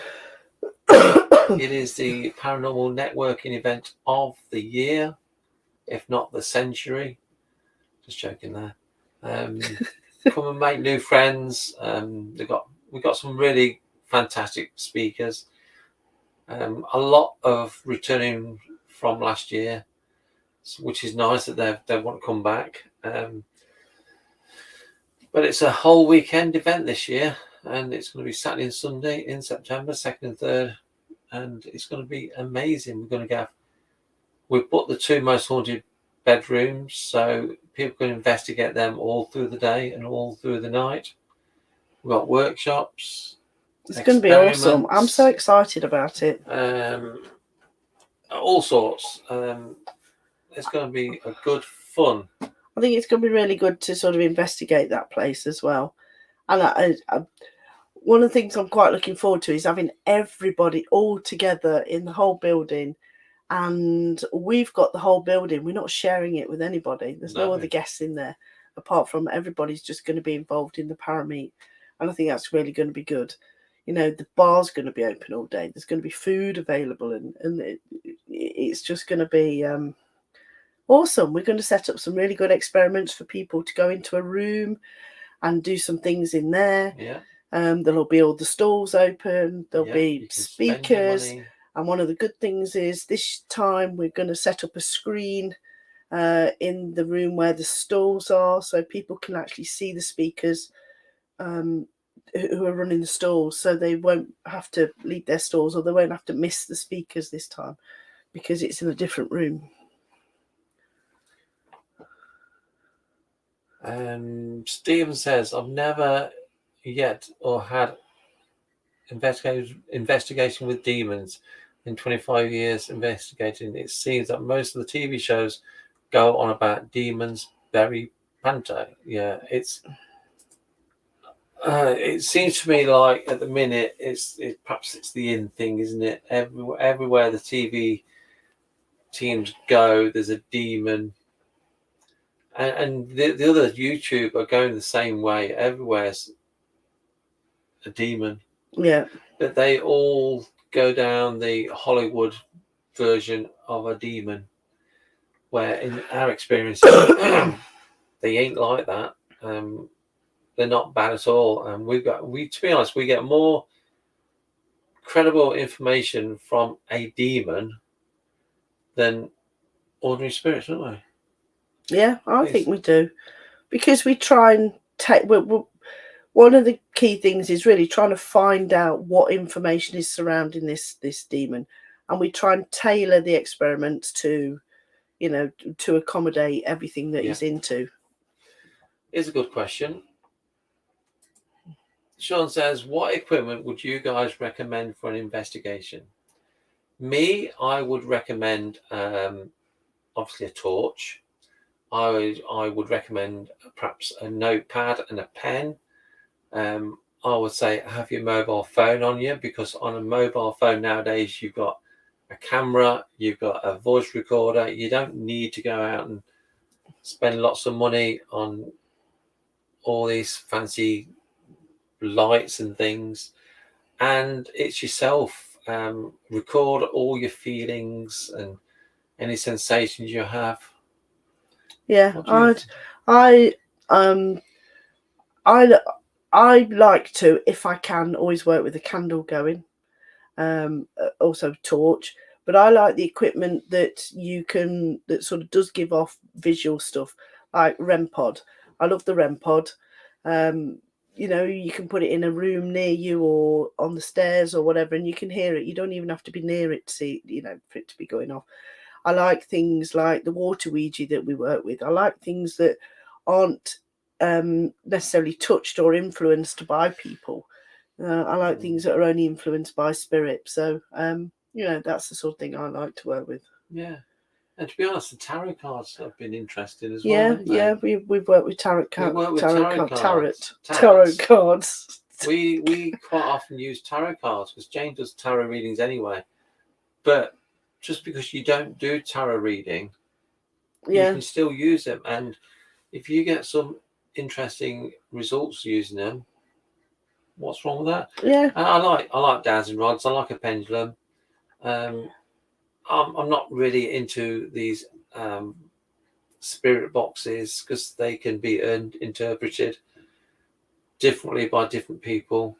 It is the paranormal networking event of the year, if not the century. Just joking there. Come and make new friends. We've got some really fantastic speakers. A lot of returning from last year, which is nice that they want to come back. But it's a whole weekend event this year, and it's going to be Saturday and Sunday in September, 2nd and 3rd, and it's going to be amazing. We've booked the 2 most haunted bedrooms, so people can investigate them all through the day and all through the night. We've got workshops. It's going to be awesome. I'm so excited about it. All sorts. It's going to be a good fun. I think it's going to be really good to sort of investigate that place as well. And I one of the things I'm quite looking forward to is having everybody all together in the whole building. And we've got the whole building. We're not sharing it with anybody. There's no other guests in there, apart from everybody's just going to be involved in the Parameet. And I think that's really going to be good. You know, the bar's going to be open all day. There's going to be food available, and it's just going to be awesome. We're going to set up some really good experiments for people to go into a room and do some things in there. Yeah. There'll be all the stalls open. There'll be speakers. And one of the good things is this time we're going to set up a screen in the room where the stalls are, so people can actually see the speakers who are running the stalls, so they won't have to leave their stalls, or they won't have to miss the speakers this time because it's in a different room. Stephen says, I've never yet or had investigation with demons. In 25 years investigating, it seems that most of the TV shows go on about demons. Very panto. Yeah, it seems to me like at the minute perhaps it's the in thing, isn't it? Everywhere the TV teams go, there's a demon. And the other YouTube are going the same way. Everywhere's a demon. Yeah. But they all go down the Hollywood version of a demon, where in our experience, they ain't like that. They're not bad at all. And to be honest, we get more credible information from a demon than ordinary spirits, don't we? Yeah, I think we do, because we try and take. One of the key things is really trying to find out what information is surrounding this demon, and we try and tailor the experiments to, to accommodate everything that he's into. Here's a good question. Sean says, what equipment would you guys recommend for an investigation? Me, I would recommend obviously a torch. I would recommend perhaps a notepad and a pen. I would say have your mobile phone on you, because on a mobile phone nowadays you've got a camera, you've got a voice recorder. You don't need to go out and spend lots of money on all these fancy lights and things. And it's yourself. Record all your feelings and any sensations you have. Yeah, I like to, if I can, always work with a candle going. Also torch, but I like the equipment that sort of does give off visual stuff, like REM pod. I love the REM pod. You can put it in a room near you or on the stairs or whatever, and you can hear it. You don't even have to be near it to see, for it to be going off. I like things like the water Ouija that we work with. I like things that aren't necessarily touched or influenced by people. I like things that are only influenced by spirit. So, that's the sort of thing I like to work with. Yeah. And to be honest, the tarot cards have been interesting as well. Yeah, we've worked with tarot cards. We quite often use tarot cards because Jane does tarot readings anyway. But just because you don't do tarot reading, you can still use them. And if you get some interesting results using them, what's wrong with that? Yeah. And I like dowsing rods. I like a pendulum. I'm not really into these spirit boxes because they can be interpreted differently by different people.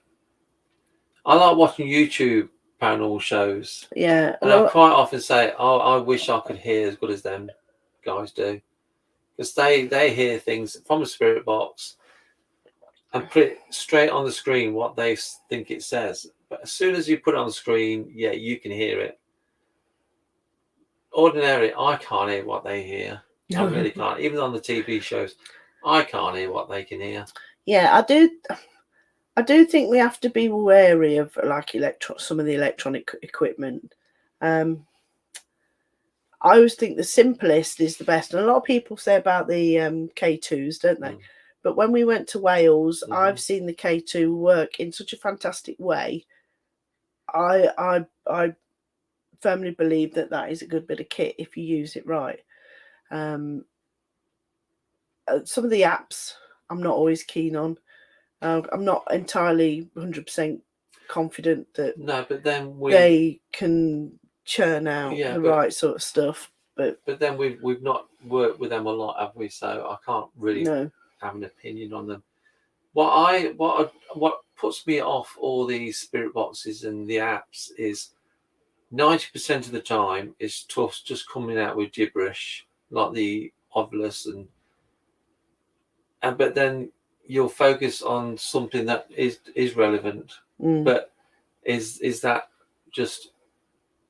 I like watching YouTube paranormal shows. Yeah. And I quite often say, oh, I wish I could hear as good as them guys do. Because they hear things from a spirit box and put it straight on the screen what they think it says. But as soon as you put it on the screen, yeah, you can hear it. Ordinarily, I can't hear what they hear. I really can't. Even on the TV shows, I can't hear what they can hear. Yeah, I do think we have to be wary of like some of the electronic equipment. I always think the simplest is the best, and a lot of people say about the K2s, don't they? But when we went to Wales, I've seen the K2 work in such a fantastic way. I firmly believe that is a good bit of kit if you use it right. Some of the apps I'm not always keen on. I'm not entirely 100% confident that but then they can churn out right sort of stuff. But then we've not worked with them a lot, have we? So I can't really have an opinion on them. What puts me off all these spirit boxes and the apps is 90% of the time it's tough just coming out with gibberish like the Ovilus and but then you'll focus on something that is relevant. But is that just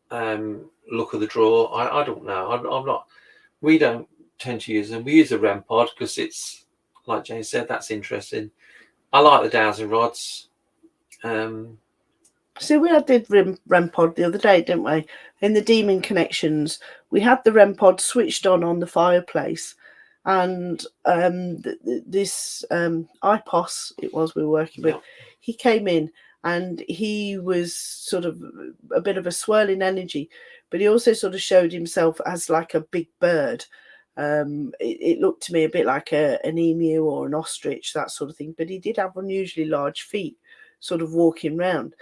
luck of the draw? I don't know. I'm not. We don't tend to use them. We use the REM pod because it's like Jane said. That's interesting. I like the dowsing rods. So we had the REM pod the other day, didn't we? In the Demon Connections, we had the REM pod switched on the fireplace, and this IPOS it was we were working with. Yep. He came in and he was sort of a bit of a swirling energy, but he also sort of showed himself as like a big bird. It looked to me a bit like an emu or an ostrich, that sort of thing. But he did have unusually large feet, sort of walking around.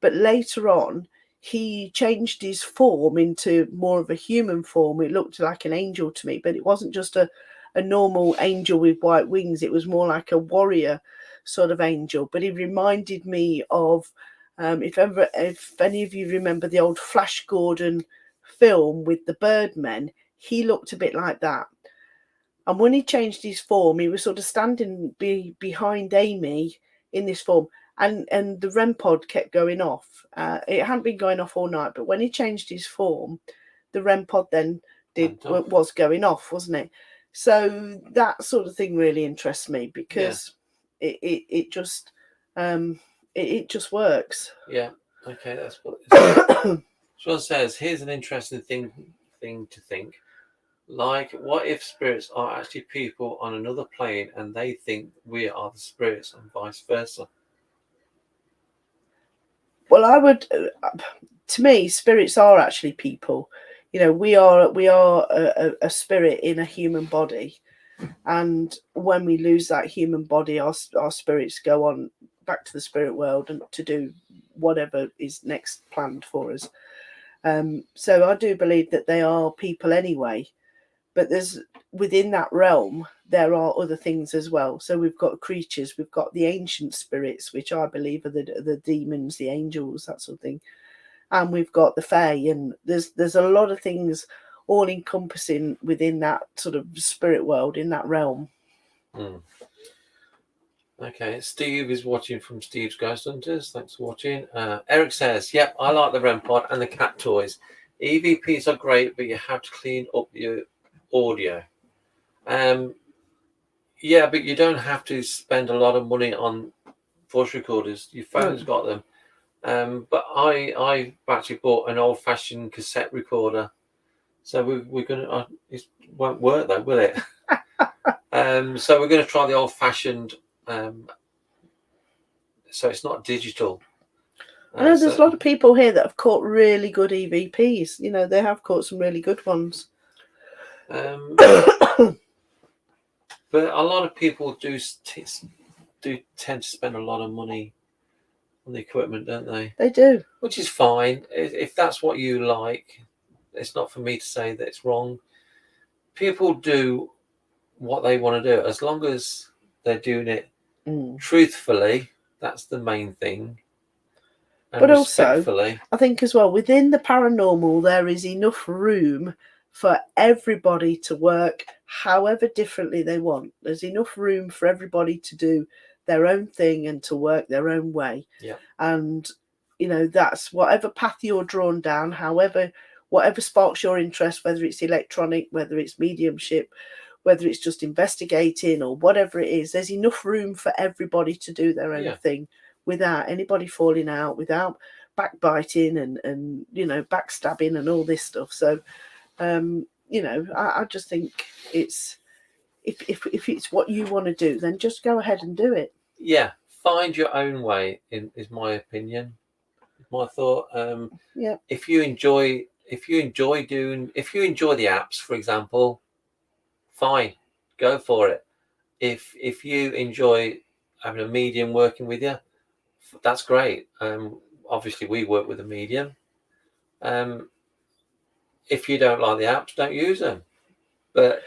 But later on, he changed his form into more of a human form. It looked like an angel to me, but it wasn't just a normal angel with white wings. It was more like a warrior sort of angel. But he reminded me of, if any of you remember the old Flash Gordon film with the Birdmen, he looked a bit like that. And when he changed his form, he was sort of standing behind Amy in this form. And the REM pod kept going off. It hadn't been going off all night, but when he changed his form, the REM pod then was going off, wasn't it? So that sort of thing really interests me because it just it just works. Yeah. Okay, that's what. Sean says, here's an interesting thing to think. Like, what if spirits are actually people on another plane and they think we are the spirits and vice versa? Well, I would. To me, spirits are actually people. You know, we are a spirit in a human body, and when we lose that human body, our spirits go on back to the spirit world and to do whatever is next planned for us. So I do believe that they are people anyway, but there's within that realm there are other things as well. So we've got creatures, we've got the ancient spirits, which I believe are the demons, the angels, that sort of thing, and we've got the fae, and there's a lot of things all encompassing within that sort of spirit world in that realm. Okay, Steve is watching from Steve's Ghost Hunters. Thanks for watching. Eric says, yep, I like the REM pod and the cat toys. EVPs are great, but you have to clean up your audio. Yeah, but you don't have to spend a lot of money on voice recorders. Your phone's got them. But I actually bought an old-fashioned cassette recorder. So we're going to... it won't work, though, will it? So we're going to try the old-fashioned... so it's not digital. I know there's a lot of people here that have caught really good EVPs. You know, they have caught some really good ones. But a lot of people do tend to spend a lot of money on the equipment, don't they? They do. Which is fine. If that's what you like, it's not for me to say that it's wrong. People do what they want to do. As long as they're doing it truthfully, that's the main thing. And but also, I think as well, within the paranormal, there is enough room for everybody to work however differently they want. There's enough room for everybody to do their own thing and to work their own way. Yeah. And, you know, that's whatever path you're drawn down, whatever sparks your interest, whether it's electronic, whether it's mediumship, whether it's just investigating or whatever it is, there's enough room for everybody to do their own thing without anybody falling out, without backbiting and you know, backstabbing and all this stuff. So, you know, I just think it's if it's what you want to do, then just go ahead and do it. Yeah, find your own way. Is my opinion, my thought. Yeah. If you enjoy the apps, for example, fine, go for it. If you enjoy having a medium working with you, that's great. Obviously we work with a medium. If you don't like the apps, don't use them. But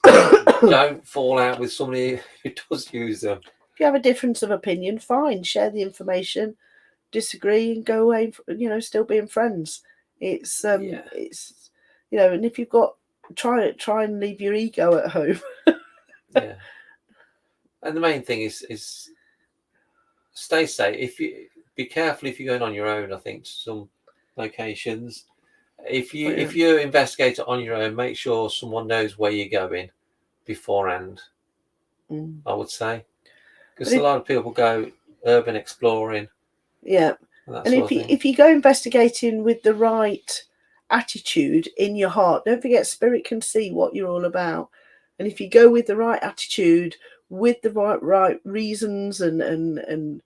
don't fall out with somebody who does use them. If you have a difference of opinion, fine, share the information, disagree and go away, still being friends. It's Yeah. it's and if you've got try and leave your ego at home. Yeah. And the main thing is stay safe. If you be careful if you're going on your own, I think, to some locations. If you investigate it on your own, make sure someone knows where you're going beforehand. I would say, because a lot of people go urban exploring. Yeah, and if you go investigating with the right attitude in your heart, don't forget spirit can see what you're all about, and if you go with the right attitude, with the right reasons, and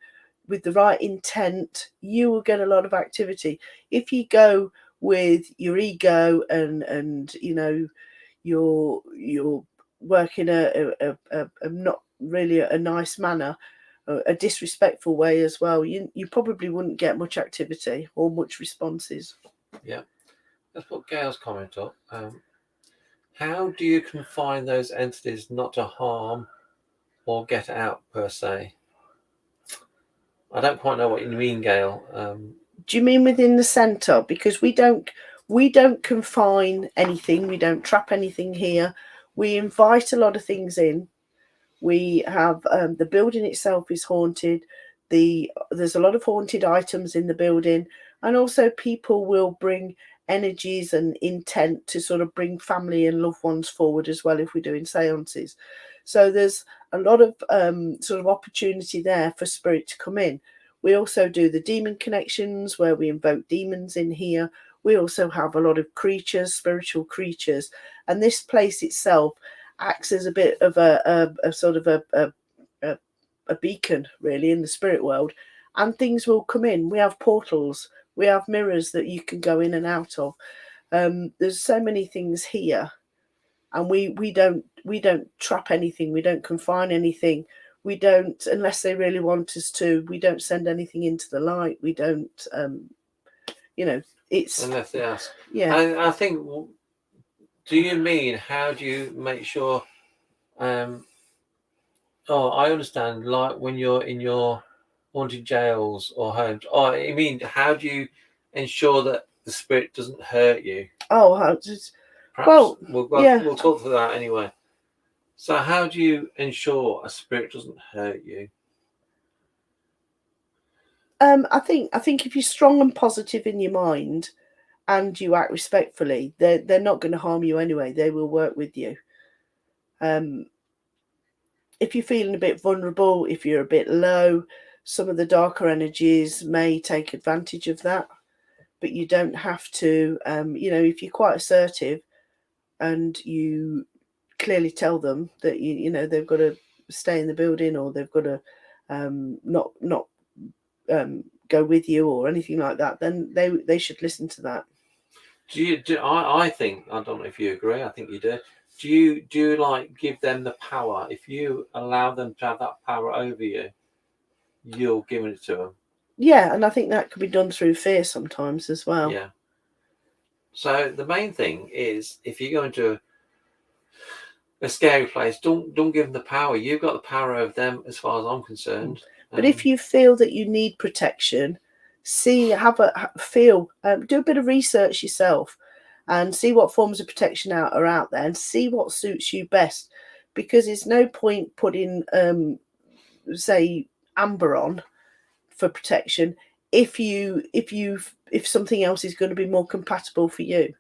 with the right intent, you will get a lot of activity. If you go with your ego and you're working a not really a nice manner, a disrespectful way as well, you probably wouldn't get much activity or much responses. Yeah, let's put Gail's comment up. How do you confine those entities not to harm or get out per se? I don't quite know what you mean, Gail. Do you mean within the centre? Because we don't confine anything, we don't trap anything here. We invite a lot of things in. We have the building itself is haunted. There's a lot of haunted items in the building, and also people will bring energies and intent to sort of bring family and loved ones forward as well if we're doing seances. So there's a lot of sort of opportunity there for spirit to come in. We also do the demon connections where we invoke demons in here. We also have a lot of creatures, spiritual creatures, and this place itself acts as a bit of a sort of a beacon really in the spirit world, and things will come in. We have portals, we have mirrors that you can go in and out of. There's so many things here, and we don't trap anything, we don't confine anything, we don't, unless they really want us to, we don't send anything into the light, we don't it's unless they ask. Yeah. I think, do you mean how do you make sure I understand, like when you're in your haunted jails or homes. I mean, how do you ensure that the spirit doesn't hurt you? Perhaps we'll talk through that anyway. So how do you ensure a spirit doesn't hurt you? I think if you're strong and positive in your mind and you act respectfully, they're not going to harm you anyway. They will work with you. If you're feeling a bit vulnerable, if you're a bit low, some of the darker energies may take advantage of that. But you don't have to. If you're quite assertive and you clearly tell them that they've got to stay in the building, or they've got to not go with you or anything like that, then they should listen to that. I think, I don't know if you agree, I think you do. Do you like give them the power? If you allow them to have that power over you, you're giving it to them. Yeah, and I think that could be done through fear sometimes as well. Yeah. So the main thing is, if you go into a scary place, don't give them the power. You've got the power over them, as far as I'm concerned. But if you feel that you need protection, do a bit of research yourself and see what forms of protection are out there, and see what suits you best. Because there's no point putting say amber on for protection if something else is going to be more compatible for you.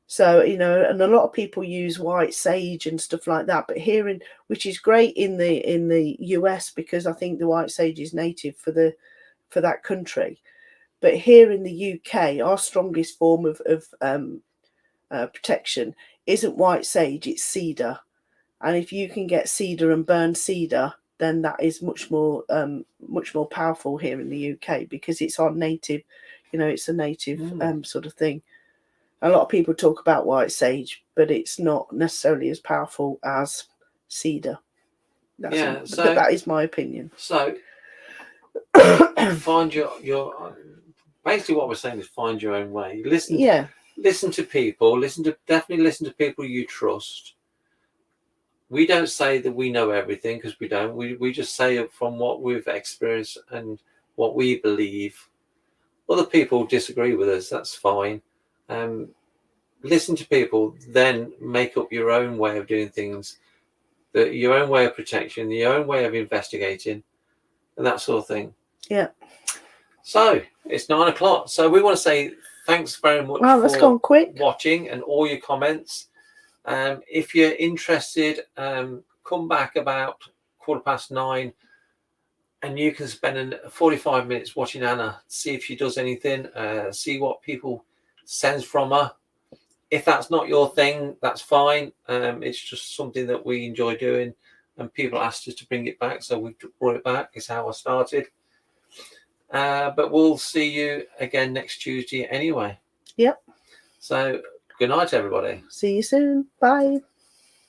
So and a lot of people use white sage and stuff like that, but which is great in the US, because I think the white sage is native for that country. But here in the UK, our strongest form of protection isn't white sage, it's cedar. And if you can get cedar and burn cedar, then that is much more powerful here in the UK, because it's our native, it's a native sort of thing. A lot of people talk about white sage, but it's not necessarily as powerful as cedar. But that is my opinion. So find your basically what we're saying is find your own way. Listen to people. Definitely listen to people you trust. We don't say that we know everything, because we don't. We just say it from what we've experienced and what we believe. Other people disagree with us, that's fine. Listen to people, then make up your own way of doing things, your own way of protection, your own way of investigating, and that sort of thing. Yeah. So it's 9 o'clock. So we want to say thanks very much That's gone quick. watching and all your comments. If you're interested, come back about 9:15, and you can spend 45 minutes watching Anna, see if she does anything, see what people sense from her. If that's not your thing, that's fine. It's just something that we enjoy doing, and people asked us to bring it back, so we brought it back. It's how I started. But we'll see you again next Tuesday anyway. Yep. So good night, everybody. See you soon. Bye.